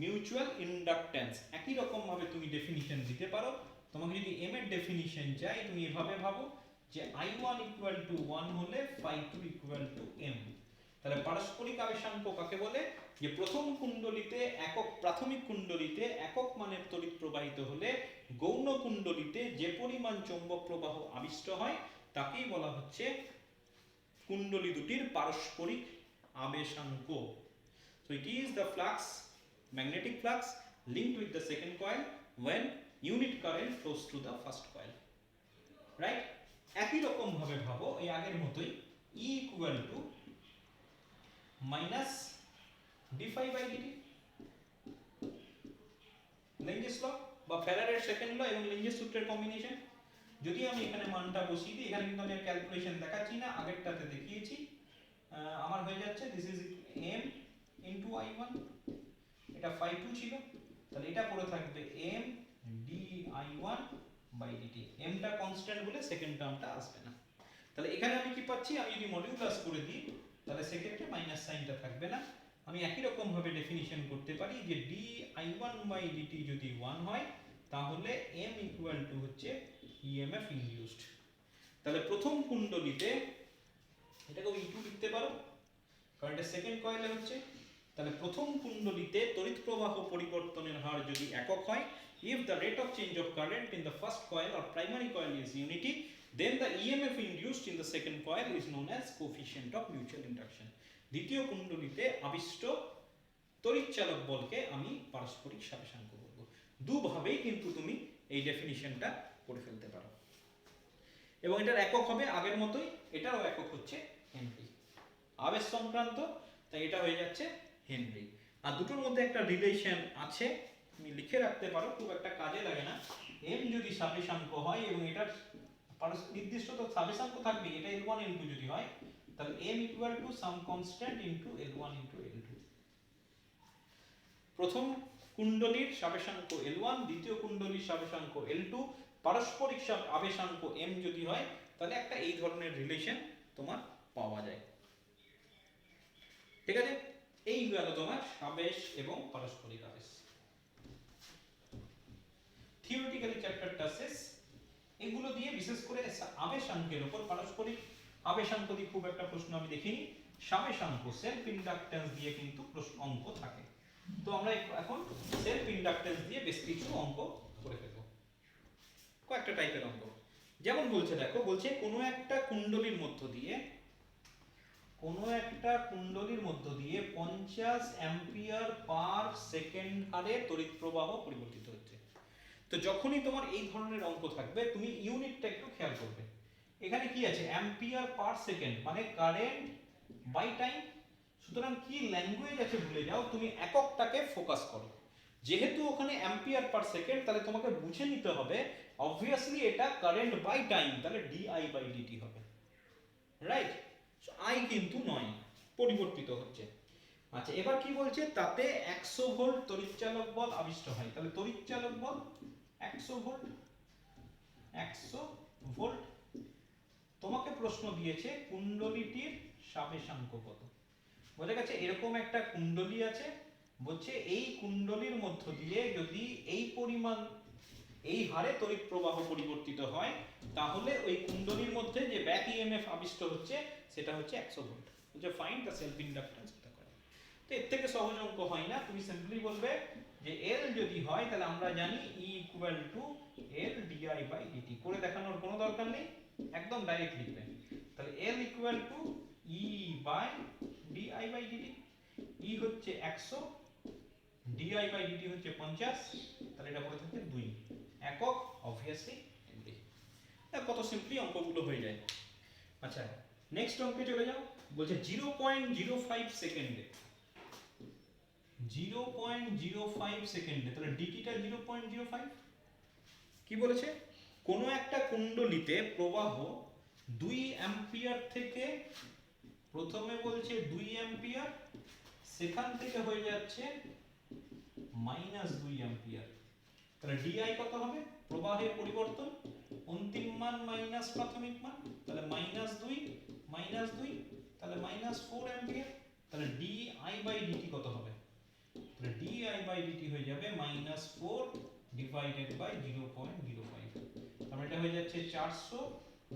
Mutual inductance একই রকম ভাবে তুমি ডেফিনিশন দিতে পারো। তোমাকে যদি m এর ডেফিনিশন চাই তুমি এভাবে ভাবো যে I1 ইকুয়াল টু 1 হলে phi2 ইকুয়াল টু m। তাহলে পারস্পরিক আবেশাঙ্ক কাকে বলে? যে প্রথম কুণ্ডলীতে একক, প্রাথমিক কুণ্ডলীতে একক মানের তড়িৎ প্রবাহিত হলে গৌণ কুণ্ডলীতে যে পরিমাণ চৌম্বক প্রবাহ আবিষ্ট হয় তাকেই বলা হচ্ছে কুণ্ডলী দুটির পারস্পরিক আবেশাঙ্ক। So it is the flux, magnetic flux linked with the second coil when unit current flows through the first coil, right? একই রকম ভাবে ভাবো এই আগের মতোই E equal to minus d phi by dt, লেঞ্জেস ল বা ফ্যারাডের সেকেন্ড ল এবং লেঞ্জেস সূত্রের কম্বিনেশন। যদি আমি এখানে মানটা বসিয়ে দিই, এখানে কিন্তু আমি ক্যালকুলেশন দেখাচ্ছি না, আগেরটাতে দেখিয়েছি। আমার হয়ে যাচ্ছে this is m into I1, এটা phi2 ছিল, তাহলে এটা পড়ে থাকবে m di1 by dt। m টা কনস্ট্যান্ট বলে সেকেন্ড টার্মটা আসবে না। তাহলে এখানে আমি কি পাচ্ছি, আমি যদি মডিউলাস করে দিই তাহলে সেক্ষেত্রে মাইনাস সাইনটা থাকবে না। আমি একই রকম ভাবে ডেফিনিশন করতে পারি যে di1 বাই dt যদি 1 হয় তাহলে m ইকুয়াল টু হচ্ছে emf ইনডিউসড। তাহলে প্রথম কুণ্ডলীতে এটাকে E2 লিখতে পারো কারণ এটা সেকেন্ড কয়েলে হচ্ছে। তাহলে প্রথম কুণ্ডলীতে তড়িৎ প্রবাহ পরিবর্তনের হার যদি একক হয়, if the rate of change of current in the first coil or primary coil is unity, then the EMF induced in the second coil is known as coefficient of mutual induction। দ্বিতীয় কুণ্ডলীতে আবিষ্ট তড়িৎচালক বলকে আমি পারস্পরিক সাপেক্ষাঙ্ক বলবো। দুভাবেই কিন্তু তুমি এই ডেফিনিশনটা করে ফেলতে পারো এবং এটার একক হবে আগের মতোই, এটারও একক হচ্ছে হেনরি। আবেশ সংক্রান্ত তাই এটা হয়ে যাচ্ছে হেনরি। আর দুটোর মধ্যে একটা রিলেশন আছে, তুমি লিখে রাখতে পারো, খুব একটা কাজে লাগে না। m যদি সাপেক্ষাঙ্ক হয় এবং এটার নির্দিষ্ট তো সাপেক্ষাঙ্ক থাকবে, এটা L1 L2 যদি হয় তাহলে m equal to some constant into L1 into L2। প্রথম কুণ্ডলীর সাপেক্ষাঙ্ক L1, দ্বিতীয় কুণ্ডলীর সাপেক্ষাঙ্ক L2, পারস্পরিক আবেশাঙ্ক m যদি হয় তাহলে একটা এই ধরনের রিলেশন তোমার পাওয়া যায়। ঠিক আছে, এই গেল তোমার আবেশ এবং পারস্পরিক আবেশ। থিওরিটিক্যালি চ্যাপ্টারটা শেষ। এগুলো দিয়ে বিশেষ করে আবেশাঙ্কের উপর, পারস্পরিক আবেশাঙ্ক দিয়ে খুব একটা প্রশ্ন আমি দেখিনি, সাবেশাঙ্ক সেলফ ইন্ডাকট্যান্স দিয়ে কিন্তু প্রশ্ন অঙ্ক থাকে। তো আমরা এখন সেলফ ইন্ডাকট্যান্স দিয়ে বেশ কিছু অঙ্ক করে ফেলবো, কয়েকটা টাইপের অঙ্ক। যেমন বলছে, দেখো বলছে কোনো একটা কুণ্ডলীর মধ্য দিয়ে 50 অ্যাম্পিয়ার পার সেকেন্ড হারে তড়িৎ প্রবাহ পরিবর্তিত হচ্ছে। তো যখনই তোমার এই ধরনের অঙ্ক থাকবে তুমি ইউনিটটা একটু খেয়াল করবে। এখানে কি আছে, অ্যাম্পিয়ার পার সেকেন্ড মানে কারেন্ট বাই টাইম। সুতরাং কি ল্যাঙ্গুয়েজ আছে ভুলে যাও, তুমি এককটাকে ফোকাস করো যেহেতু ওখানে অ্যাম্পিয়ার পার সেকেন্ড, তাহলে তোমাকে বুঝে নিতে হবে অবভিয়াসলি এটা কারেন্ট বাই টাইম, তাহলে ডিআই বাই ডিটি হবে, রাইট? আই কিন্তু নয়, পরিবর্তিত হচ্ছে। আচ্ছা, এবার কি বলছে, তাতে 100 ভোল্ট তড়িৎচালক বল আবিষ্ট হয়। তাহলে তড়িৎচালক বল 100 ভোল্ট, 100 ভোল্ট। তোমাকে প্রশ্ন দিয়েছে কুণ্ডলীটির সাপেক্ষাঙ্ক কত। বোঝা গেছে, এরকম একটা কুণ্ডলী আছে, বলছে এই কুণ্ডলীর মধ্য দিয়ে যদি এই পরিমাণ, এই হারে তড়িৎ প্রবাহ পরিবর্তিত হয়, তাহলে ওই কুণ্ডলীর মধ্যে যে ব্যাক ইএমএফ আবিষ্ট হচ্ছে সেটা হচ্ছে 100 ভোল্ট। বলছে ফাইন্ড দ্য সেলফ ইন্ডাক্টেন্স। তো এর থেকে সহজ অঙ্ক হয় না, তুমি সিম্পলি বলবে যে এল যদি হয় তাহলে আমরা জানি E equal to L DI by DT. করে দেখানোর কোনো দরকার নেই, একদম ডাইরেক্ট লিখবে। তাহলে L equal to E by DI by DT. E হচ্ছে 100, ডিআই বাই ডিটি হচ্ছে 50, তাহলে এটা পড়ে থাকে 2 একক, অবভিয়াসলি হেনরি। কত সিম্পলি অঙ্কগুলো হয়ে যায়। আচ্ছা, নেক্সট অঙ্কে চলে যাও। বলছে 0.05 সেকেন্ডে, 0.05 সেকেন্ডে, তাহলে ডিটিটা 0.05। কি বলেছে, কোন একটা কুণ্ডলীতে প্রবাহ 2 অ্যাম্পিয়ার থেকে, প্রথমে বলছে 2 অ্যাম্পিয়ার, সেখান থেকে হয়ে যাচ্ছে -2 অ্যাম্পিয়ার। তাহলে ডিআই কত হবে, প্রবাহের পরিবর্তন, অন্তিম মান মাইনাস প্রাথমিক মান, তাহলে -2 তাহলে -4 অ্যাম্পিয়ার। তাহলে ডিআই বাই ডিটি কত হবে, তাহলে ডিআই বাই ডিটি হয়ে যাবে -4 ডিভাইডেড বাই 0.05, তাহলে এটা হয়ে যাচ্ছে 400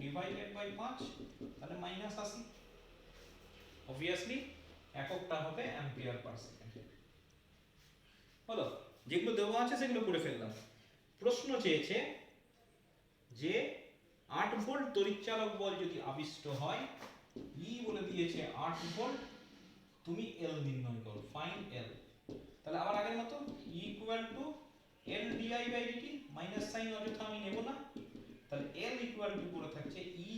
ডিভাইডেড বাই 5, তাহলে -80। অবভিয়াসলি এককটা হবে অ্যাম্পিয়ার পার সেকেন্ড। হলো, যেগুলো দেওয়া আছে সেগুলো করে ফেললাম। প্রশ্ন চেয়েছে যে 8 ভোল্ট তড়িৎচালক বল যদি আবিষ্ট হয়, ই বলে দিয়েছে 8 ভোল্ট, তুমি এল নির্ণয় করো, ফাইন্ড এল। তাহলে আবার আগের মতো E equal to L DI by DT, minus sign অযথা আমি নেব না, তাহলে এল ইকুয়াল টু করে থাকছে ই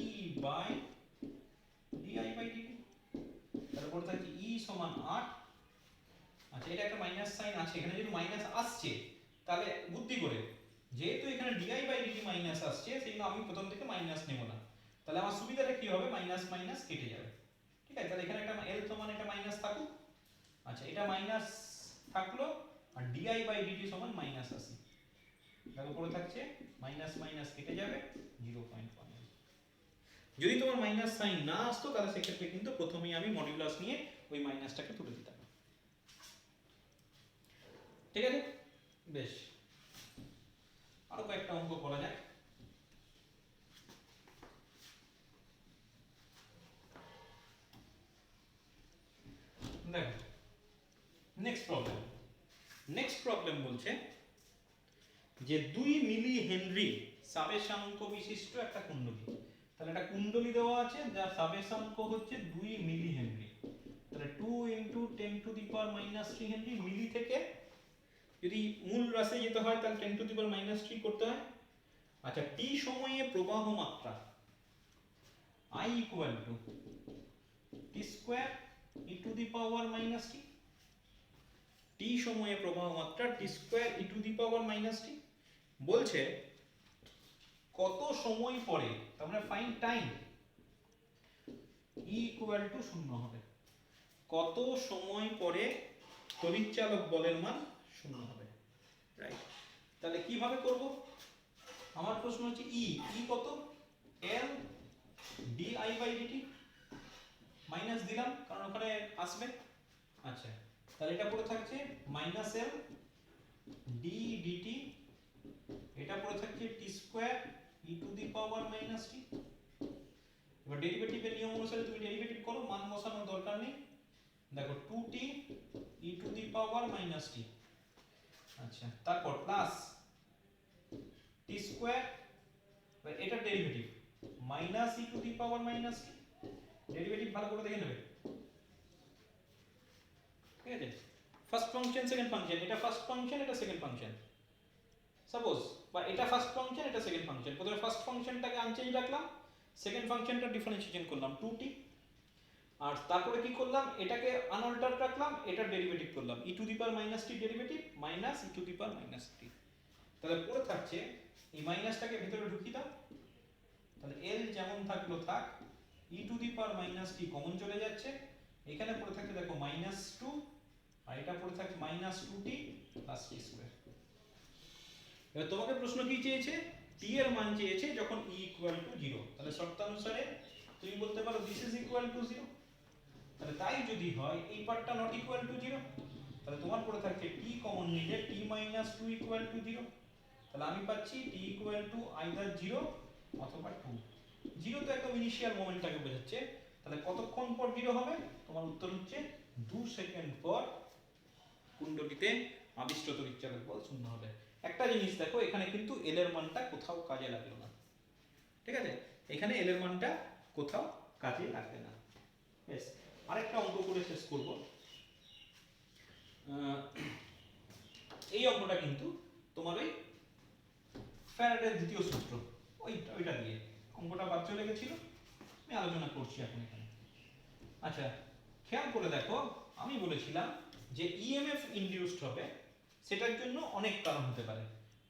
বাই ডিআই বাই ডিটি। তাহলে করে থাকছে ই সমান 8। আচ্ছা, এটা একটা মাইনাস সাইন আছে, এখানে যদি মাইনাস আসছে তাহলে বুদ্ধি করে, যেহেতু এখানে ডিআই বাই ডিটি মাইনাস আসছে, সেজন্য আমি প্রথম থেকে মাইনাস নেব না। তাহলে আমার সুবিধাটা কি হবে, মাইনাস মাইনাস কেটে যাবে। ঠিক আছে, তাহলে এখানে একটা এল সমান এটা মাইনাস থাকুক। আচ্ছা, এটা মাইনাস থাকলো, আর ডিআই বাই ডিটি সমান -80। দেখো পড়ে থাকছে মাইনাস মাইনাস কেটে যাবে 0.1। যদি তোমার মাইনাস সাইন না আসতো তাহলে সেক্ষেত্রে কিন্তু প্রথমেই আমি মডিউলাস নিয়ে ওই মাইনাসটাকে তুলে দিতাম। ঠিক আছে, বেশ, আরো কয়েকটা অঙ্ক করা যাক। দেখো নেক্সট প্রবলেম বলছে যে 2 মিলি হেনরি সাবেশাঙ্ক বিশিষ্ট একটা কুণ্ডলী। তাহলে একটা কুণ্ডলী দেওয়া আছে যার সাবেশাঙ্ক হচ্ছে 2 মিলি হেনরি। তাহলে 2 × 10⁻³ হেনরি, মিলি থেকে যদি মূল রাশি যেতে হয় তাহলে 10⁻³ করতে হয়। আচ্ছা, টি সময়ে প্রবাহ মাত্রা I equal to T square e⁻⁻t। টি সময়ে প্রবাহ মাত্রা টি স্কয়ার e⁻⁻t। বলছে কত সময় পরে, তার মানে find time, E equal two 0 হবে। কত সময় পরে তড়িৎচালক বলের মান 0 হবে, রাইট? তাহলে কিভাবে করব, আমার প্রশ্ন হচ্ছে ই কত, L DI by DT, minus দিলাম কারণ ওখানে আসবে। আচ্ছা, তাহলে এটা পড়ে থাকছে -L ডি ডিটি, এটা পড়ে থাকছে টি স্কয়ার e⁻⁻t। এবার ডেরিভেটিভের নিয়ম অনুসারে তুমি ডেরিভেটিভ করো, মান বসানোর দরকার নেই। দেখো 2t e⁻⁻t, আচ্ছা, তারপর প্লাস টি স্কয়ার, এটা ডেরিভেটিভ, মাইনাস e⁻⁻t, ডেরিভেটিভ ভালো করে দেখে নেবে। ঠিক আছে, ফার্স্ট ফাংশন সেকেন্ড ফাংশন, এটা ফার্স্ট ফাংশন এটা সেকেন্ড ফাংশন সাপোজ, বা এটা ফার্স্ট ফাংশন এটা সেকেন্ড ফাংশন। প্রথমে ফার্স্ট ফাংশনটাকে আনচেঞ্জ রাখলাম, সেকেন্ড ফাংশনটা ডিফারেন্সিয়েশন করলাম 2t। আর তারপরে কি করলাম, এটাকে আনঅল্টার্ড রাখলাম, এটার ডেরিভেটিভ করলাম, e to the power minus T derivative minus e to the power minus T. তাহলে পড়ে থাকছে এই মাইনাসটাকে ভিতরে ঢুকিয়ে দাও, তাহলে l যেমন থাকলো থাক, e to the power minus T common চলে যাচ্ছে, এখানে পড়ে থাকছে দেখো মাইনাস টু, আর এটা পড়ে থাকছে মাইনাস টু টি প্লাস টি স্কোয়ার। এবার তোমাকে প্রশ্ন কি চেয়েছে, টি এর মান চেয়েছে যখন e ইকুয়াল টু 0, তাহলে শর্তানুসারে তুমি বলতে পারো দিস ইজ ইকুয়াল টু 0। তাহলে তাই যদি হয় এই পার্টটা নট ইকুয়াল টু 0, তাহলে তোমার পড়ে থাকছে t কমন নিলে t মাইনাস 2 ইকুয়াল টু 0। তাহলে আমি পাচ্ছি t ইকুয়াল টু আইদার 0 অথবা 2। 0 তো একদম ইনিশিয়াল মোমেন্টটাকে বোঝাচ্ছে, তাহলে কতক্ষণ পর 0 হবে, তোমার উত্তর হচ্ছে 2 সেকেন্ড পর কুণ্ডলীতে আবিষ্ট তড়িৎচালক বল শূন্য হবে। একটা জিনিস দেখো, এখানে কিন্তু এল এর মানটা কোথাও কাজে লাগলো না, ঠিক আছে, এখানে এল এর মানটা কোথাও কাজে লাগবে না। বেশ, আরেকটা অঙ্ক করে শেষ করব। এই অঙ্কটা কিন্তু তোমার ওই ফ্যারাডের দ্বিতীয় সূত্র ওইটা দিয়ে অঙ্কটা বাদ চলে গেছিল, আমি আলোচনা করছি এখন এখানে। আচ্ছা, খেয়াল করে দেখো, আমি বলেছিলাম যে ইএমএফ ইনডিউসড হবে, সেটার জন্য অনেক কারণ হতে পারে,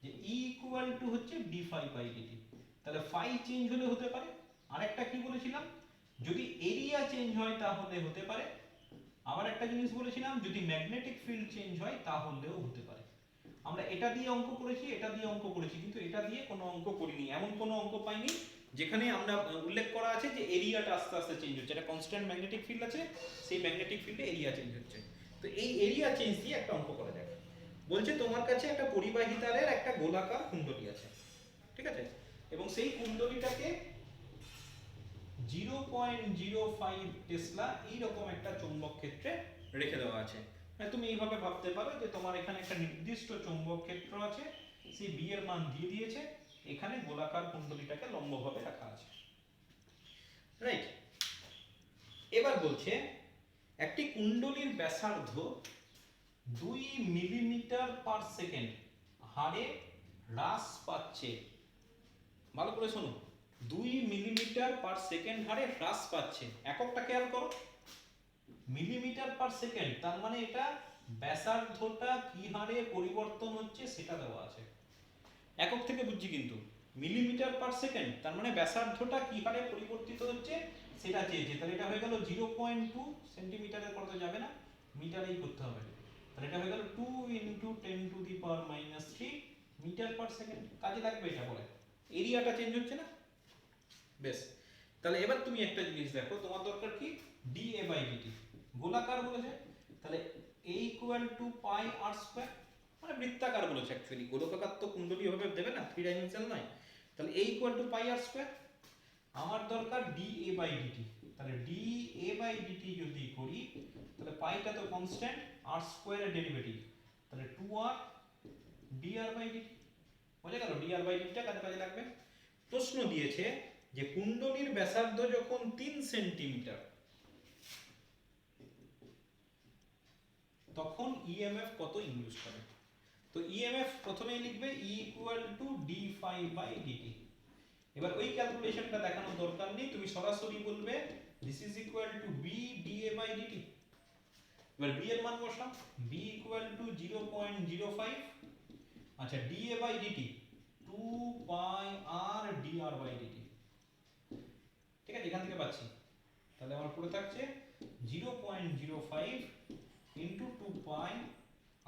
যে ই ইকুয়াল টু হচ্ছে ডি ফাই বাই ডিটি, তাহলে ফাই চেঞ্জ হলে হতে পারে। আরেকটা কি বলেছিলাম, যদি এরিয়া চেঞ্জ হয় তাহলে হতে পারে। আবার একটা জিনিস বলেছিলাম, যদি ম্যাগনেটিক ফিল্ড চেঞ্জ হয় তাহলেও হতে পারে। আমরা এটা দিয়ে অঙ্ক করেছি, এটা দিয়ে অঙ্ক করেছি, কিন্তু এটা দিয়ে কোনো অঙ্ক করিনি, এমন কোনো অঙ্ক পাইনি যেখানে আমরা উল্লেখ করা আছে যে এরিয়াটা আস্তে আস্তে চেঞ্জ হচ্ছে, এটা কনস্ট্যান্ট ম্যাগনেটিক ফিল্ড আছে, সেই ম্যাগনেটিক ফিল্ডে এরিয়া চেঞ্জ হচ্ছে। তো এই এরিয়া চেঞ্জ দিয়ে একটা অঙ্ক করা যাবে। বলছে তোমার কাছে একটা পরিবাহী তারের একটা গোলাকার কুণ্ডলী আছে, ঠিক আছে, এবং সেই কুণ্ডলীটাকে 0.05 টেসলা এইরকম একটা চৌম্বক ক্ষেত্রে রেখে দেওয়া আছে। তুমি এইভাবে ভাবতে পারো যে তোমার এখানে একটা নির্দিষ্ট চৌম্বক ক্ষেত্র আছে, সেই বি এর মান দিয়ে দিয়েছে, এখানে গোলাকার কুণ্ডলীটাকে লম্বভাবে রাখা আছে, রাইট। এবার বলছে একটি কুণ্ডলীর ব্যাসার্ধ 2 মিলিমিটার পার সেকেন্ড হারে হ্রাস পাচ্ছে। ভালো করে শোনো, 2 মিলিমিটার পার সেকেন্ড হারে হ্রাস পাচ্ছে। এককটা খেয়াল করো, মিলিমিটার পার সেকেন্ড, তার মানে এটা ব্যাসার্ধটা কি হারে পরিবর্তন হচ্ছে সেটা দেওয়া আছে। একক থেকে বুঝছি কিন্তু, মিলিমিটার পার সেকেন্ড তার মানে ব্যাসার্ধটা কি হারে পরিবর্তিত হচ্ছে সেটা চেয়েছে। তাহলে এটা হয়ে গেল 0.2 সেন্টিমিটারের পর তো যাবে না, মিটারেই করতে হবে। তাহলে এটা হয়ে গেল 2 × 10⁻³ মিটার পার সেকেন্ড। কাজে লাগবে এটা বলে, এরিয়াটা চেঞ্জ হচ্ছে না। বেশ, তাহলে এবার তুমি একটা জিনিস দেখো, তোমার দরকার কি dA/dt, গোলাকার বলেছে, তাহলে a = πr², মানে বৃত্তাকার বলেছে অ্যাকচুয়ালি, গোলকাকার তো কুণ্ডলী ভাবে দেবে না, 3 ডাইমেনশনাল নয়। তাহলে a = πr², আমার দরকার dA/dt, তাহলে dA/dt যদি করি তাহলে পাইটা তো কনস্ট্যান্ট, r² এর ডেরিভেটিভ, তাহলে 2r dr/dt হয়ে গেল। dr/dt টা কাজে লাগবে। প্রশ্ন দিয়েছে যে কুণ্ডলীর ব্যাসার্ধ যখন 3 সেন্টিমিটার তখন ইএমএফ কত ইনডিউস করে। তো ইএমএফ প্রথমেই লিখবে E = d∅/dt। এবার ওই ক্যালকুলেশনটা দেখানোর দরকার নেই, তুমি সরাসরি বলবে this is equal to b dA/dt। এবার b এর মান বসাও, b = 0.05, আচ্ছা dA/dt 2πr dr/dt, ঠিক আছে, এখান থেকে পাচ্ছি। তাহলে আমার পড়ে থাকছে 0.05 × 2π,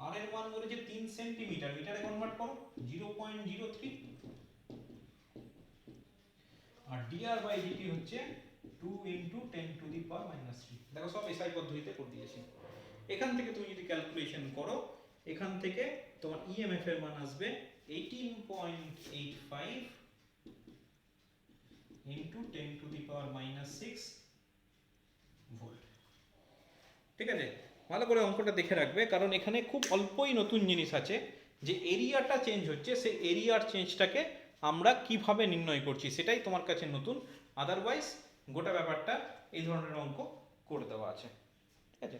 আর এর মান বলেছে 3 সেন্টিমিটার, মিটারে কনভার্ট করো 0.03, আর dr/dt হচ্ছে 2 × 10⁻³ দেখো সব এসআই পদ্ধতিতে করে দিয়েছি। এখান থেকে তুমি যদি ক্যালকুলেশন করো, এখান থেকে তোমার ইএমএফ এর মান আসবে 18.85 × 10⁻⁶ ভোল্ট, ঠিক আছে। ভালো করে অঙ্কটা দেখে রাখবে, কারণ এখানে খুব অল্পই নতুন জিনিস আছে, যে এরিয়াটা চেঞ্জ হচ্ছে, সেই এরিয়ার চেঞ্জটাকে আমরা কিভাবে নির্ণয় করছি সেটাই তোমার কাছে নতুন, আদারওয়াইজ গোটা ব্যাপারটা এই ধরনের অঙ্ক করে দেওয়া আছে, ঠিক আছে।